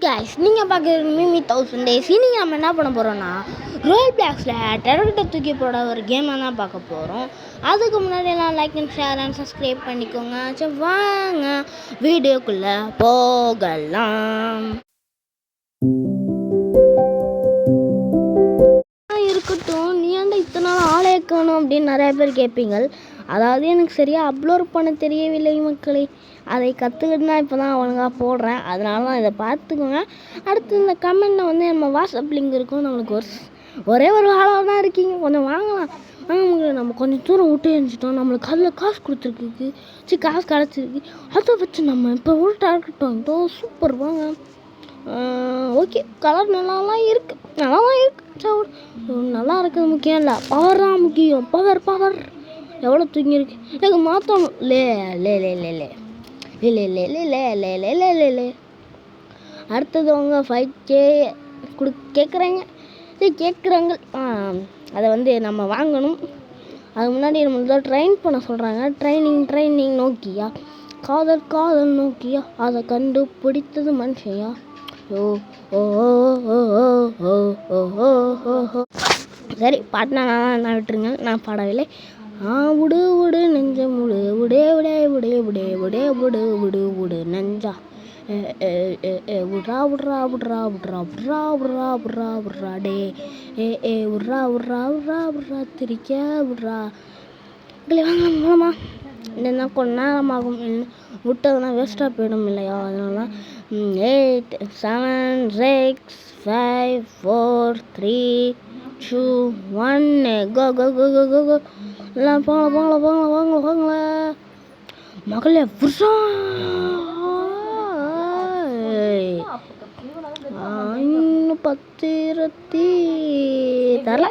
Guys, நீங்கள் பார்க்குறது meme 1000 days. இன்றைக்கி நம்ம என்ன பண்ண போகிறோன்னா, ரோல் பிளாக்ஸில் டெரர்கிட்ட தூக்கி போட ஒரு கேமை தான் பார்க்க போகிறோம். அதுக்கு முன்னாடி எல்லாம் like and share and subscribe பண்ணிக்கோங்க. சரி வாங்க வீடியோக்குள்ளே போகலாம். இருக்கட்டும், நீ ஏன்டா இத்தனை நாள் ஆளே இருக்கணும் அப்படின்னு நிறையா பேர் கேட்பீங்க. அதாவது எனக்கு சரியாக அப்லோட் பண்ண தெரியவில்லை மக்களே. அதை கற்றுக்கிட்டுனா இப்போ தான் ஒழுங்காக போடுறேன். அதனால தான் இதை பார்த்துக்கோங்க. அடுத்து இந்த கமெண்ட்டில் வந்து நம்ம வாட்ஸ்அப் லிங்க் இருக்கும். நம்மளுக்கு ஒரே ஒரு ஆளாக தான் இருக்கீங்க, கொஞ்சம் வாங்கலாம். வாங்க, நம்ம கொஞ்சம் தூரம் விட்டு எரிஞ்சிட்டோம். நம்மளுக்கு அதில் காசு கொடுத்துருக்கு, காசு கிடச்சிருக்கு. அதை வச்சு நம்ம இப்போ ஒரு டார்கெட் வாங்கிட்டோம். சூப்பர், வாங்க. ஓகே, கலர் நல்லாலாம் இருக்குது, நல்லா தான் இருக்குது. நல்லா இருக்கிறது முக்கியம் இல்லை, பவர் தான் முக்கியம். பவர் எவ்வளோ தூங்கியிருக்கு எனக்கு மாற்றணும். லே லே லே லே லே லே லே லே லே லே லே லே லே லே அடுத்தது அவங்க 5K கேட்குறாங்க. கேட்குறாங்க, அதை வந்து நம்ம வாங்கணும். அதுக்கு முன்னாடி நம்மளுக்கு ட்ரெயின் பண்ண சொல்கிறாங்க. ட்ரைனிங் நோக்கியா, காதல் நோக்கியா, அதை கண்டு பிடித்தது மனுஷையா. ஓ ஓ ஓ ஓ ஓ ஓ சரி, பாட்டினா நான் விட்டுருங்க, நான் பாடவில்லை. விடு நெஞ்ச விடு நெஞ்சா விட்றா டே விட்றா திரிக்க விட்றா. இல்லை வாங்க மூலமா இல்லைன்னா கொஞ்ச நேரமாகும், விட்டதுன்னா வேஸ்ட்டாக போயிடும் இல்லையா. அதனால 8 7 6 5 4 3 2 1 கோ. எல்லாம் போங்கள மகளே. இன்னும் 10 தரல.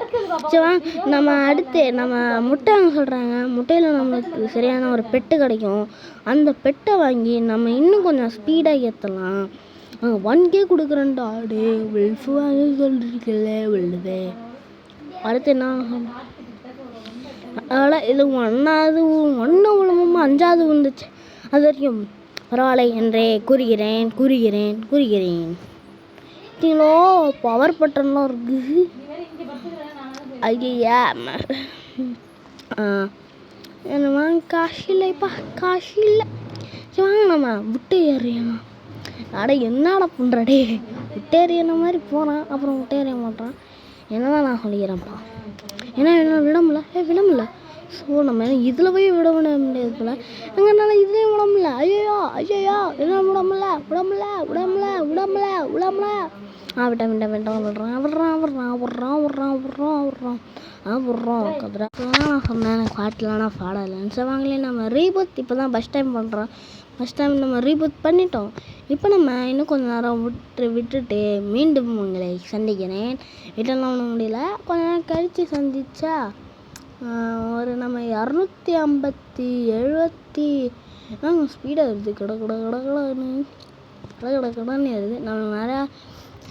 சரி வாங்க, நம்ம அடுத்து நம்ம முட்டை வாங்க சொல்கிறாங்க. முட்டையில் நம்மளுக்கு சரியான ஒரு பெட்டு கிடைக்கும். அந்த பெட்டை வாங்கி நம்ம இன்னும் கொஞ்சம் ஸ்பீடாக ஏற்றலாம். 1K கொடுக்குறேன்டா. ஆடு வெல்ஃபு வாங்க சொல்லிருக்கல வெல்லுதே. அடுத்து என்ன, அதனால் இது ஒன்று மூலமாக 5வது வந்துச்சு. அது வரைக்கும் பரவாயில்லை என்றே கூறுகிறேன். பார்த்தீங்களோ, பவர் பட்டன்லாம் இருக்குது. ஐயா என்னமா காசு இல்லைப்பா, காசு இல்லை. சரி வாங்க, நம்ம விட்டு ஏறியலாம். அட என்னடா பண்ணுறடே, விட்டேறியன மாதிரி போகிறான், அப்புறம் விட்டேறிய மாட்டான். என்னதான் நான் சொல்லிக்கிறேன்ப்பா. ஏன்னா விடமுல்ல. ஸோ நம்ம இதில் போய் விட முடியாது போல். எங்கனால இதுலேயும் விடமுல்ல. ஐயோ என்ன விடமுல்ல. விட்றான் கதுரா. நான் சொன்னேன் எனக்கு பாட்டெலாம் பாடலைன்னு. சரி வாங்கலே, நம்ம ரீபூத் இப்போ தான் ஃபஸ்ட் டைம் பண்ணுறோம். நம்ம ரீபூத் பண்ணிட்டோம். இப்போ நம்ம இன்னும் கொஞ்சம் நேரம் விட்டுட்டு மீண்டும் உங்களை சந்திக்கிறேன். வீட்டெல்லாம் பண்ண முடியல, கொஞ்ச நேரம் கழித்து சந்திச்சா ஒரு நம்ம 250 ஸ்பீடாக வருது. கடன்னு வருது. நம்ம நிறையா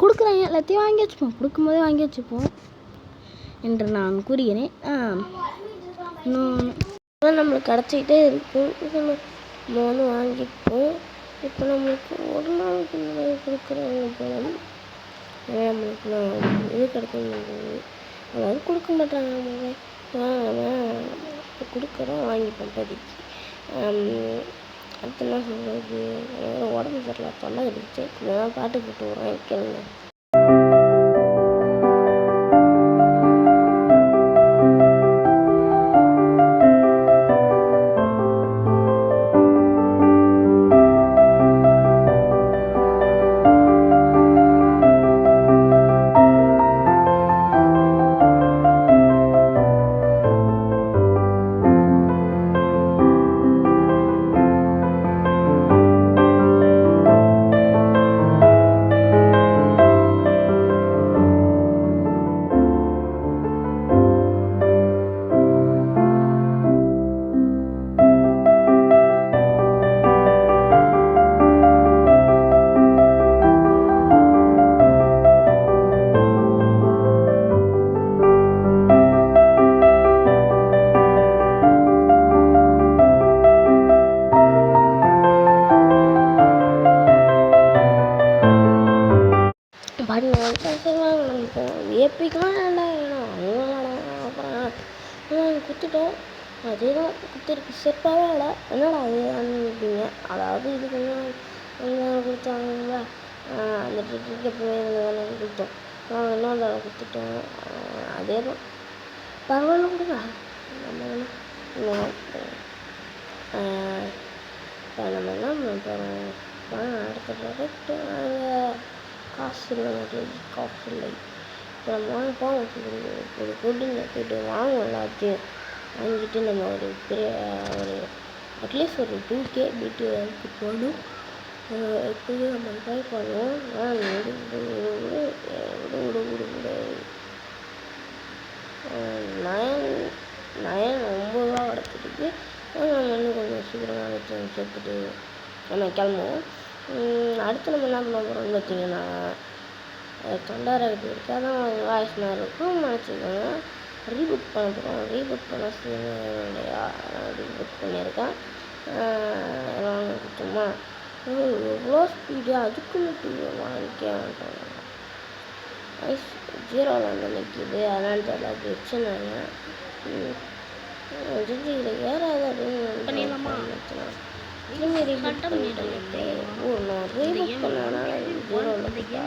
கொடுக்குறாங்க, எல்லாத்தையும் கொடுக்கும்போதே வாங்கி வச்சுப்போம் என்று நான் கூறுகிறேன். இன்னும் நம்மளுக்கு கிடச்சிக்கிட்டே இருக்கும். நம்ம வாங்கிப்போம். இப்போ நம்மளுக்கு ஒரு நாளுக்கு கொடுக்குறாங்க போல. நம்மளுக்கு இது கிடைக்கும், அதாவது கொடுக்க மாட்டாங்க. கொடுக்குறோம், வாங்கிப்போம் இப்போதைக்கு. அடுத்து என்ன சொல்கிறது, உடம்பு சரியில்லை, தொண்டை கடிச்சு. இதெல்லாம் பாட்டு போட்டு விட்றேன், கேளுங்க. ஏபிக்கெலாம் ஏன்டா வேணும் அவங்க அப்புறம் குத்துட்டோம் அதே தான் குத்திருக்கு செப்பாகவே இல்லை என்னடா அது அனுப்பிங்க அதாவது இது கொஞ்சம் கொடுத்தாங்க அந்த ட்ரிக்கு போய் வேலை கொடுத்தோம் இன்னொரு வேலை கொடுத்துட்டோம் அதே தான் பரவாயில்ல கொடுங்க நம்ம நம்ம என்ன போகிறோம் அடுத்த ப்ராடக்ட்டு காசு இல்லை காசு இல்லை இப்போ நம்ம வாங்க போவோம் ஒரு கூட்டிங்க போய்ட்டு வாங்குவோம் எல்லாத்தையும் வாங்கிட்டு நம்ம ஒரு பெரிய ஒரு அட்லீஸ்ட் ஒரு 2K பிடி வரைக்கும் போகணும் இப்போது நம்ம ட்ரை பண்ணுவோம் நயன் 9 ரூபா கிடச்சிருக்கு நம்ம இன்னும் கொஞ்சம் சீக்கிரமாக வச்சு சேர்த்துட்டு நம்ம கிளம்புவோம் அடுத்து நம்ம என்ன பண்ண போகிறோம்னு பார்த்தீங்கன்னா தொண்டார இது இருக்குது அதான் வாய்ஸ் மாதிரி இருக்கும் நினச்சிக்கோங்க ரீபுக் பண்ண போகிறோம் ரீபுக் பண்ண ரீபுக் பண்ணியிருக்கேன் எல்லாம் கொடுத்தோமா எவ்வளோ ஸ்பீடு அதுக்கு மட்டும் வாங்கிக்க மாட்டோம் ஐஸ் 0ல் வந்து நிற்கிது அதனால தெரியல அது வச்சுனாங்க இதில் ஏறாது அப்படின்னு திரும்பி ரீபுக் பண்ணிட்டு நான் ரீபுக் பண்ணனால 0ல் இருக்கா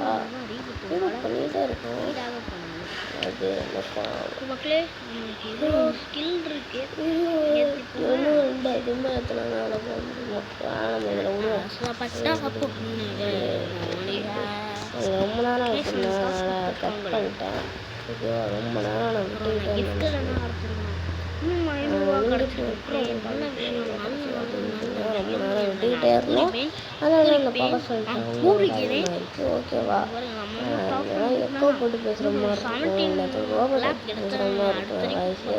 ரீபுக் பண்ணிகிட்டே இருக்கோம் அது எதுவுமே எத்தனால ரொம்ப நேரம் வச்சுருந்தேன் கட் பண்ணிட்டேன் ரொம்ப நேரம் நான் விட்டுக்கிட்டே ரொம்ப நேரம் விட்டுக்கிட்டே இருந்தோம் அதனால அந்த பக்கம் சொல்லிட்டாங்க ஓகேவா எப்போ போட்டு பேசுகிற மாதிரி இருக்கும் ரோபோட் பேசுகிற மாதிரி இருக்கும் வயசு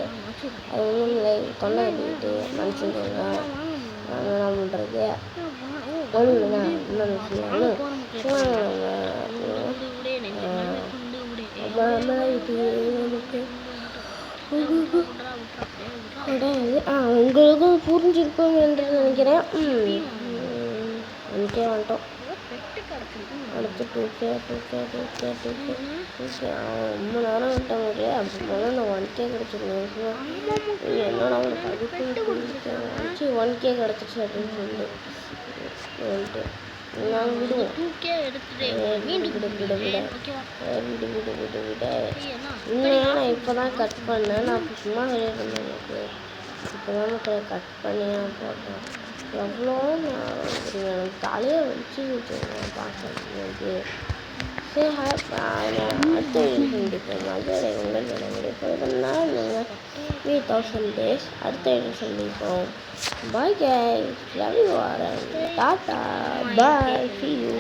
அது ஒன்றும் இல்லை தொண்டை கட்டிக்கிட்டு மனுஷங்க நான் என்ன பண்ணுறது ஒன்றுண்ணா இன்னொன்று உங்களுக்கும் புரிஞ்சிருக்கும் என்று நினைக்கிறேன் எனக்கே வந்துட்டோம் அடுத்து 2K ரொம்ப நேரம் விட்டாங்க இல்லையா அப்படி போனால் நான் 1K கிடச்சிருக்கேன் என்னடா அவனுக்கு அதுக்கு 1K கிடச்சிச்சு அப்படின்னு சொல்லிட்டு நாங்கள் விடுவோம் விட இன்னும் நான் இப்போ தான் கட் பண்ணேன் நான் சும்மா வெளியே இருந்தேன் எனக்கு இப்போ தான் கட் பண்ணி நான் போட்டேன் எவ்வளோ எனக்கு தலையை வச்சு பார்க்க சரி அடுத்த சந்திப்போம் மதுரை உங்கள் விடைபெறுவதுனா நீங்கள் 3000 days அடுத்த சந்திப்போம் பாய் guys love you all tata bye see you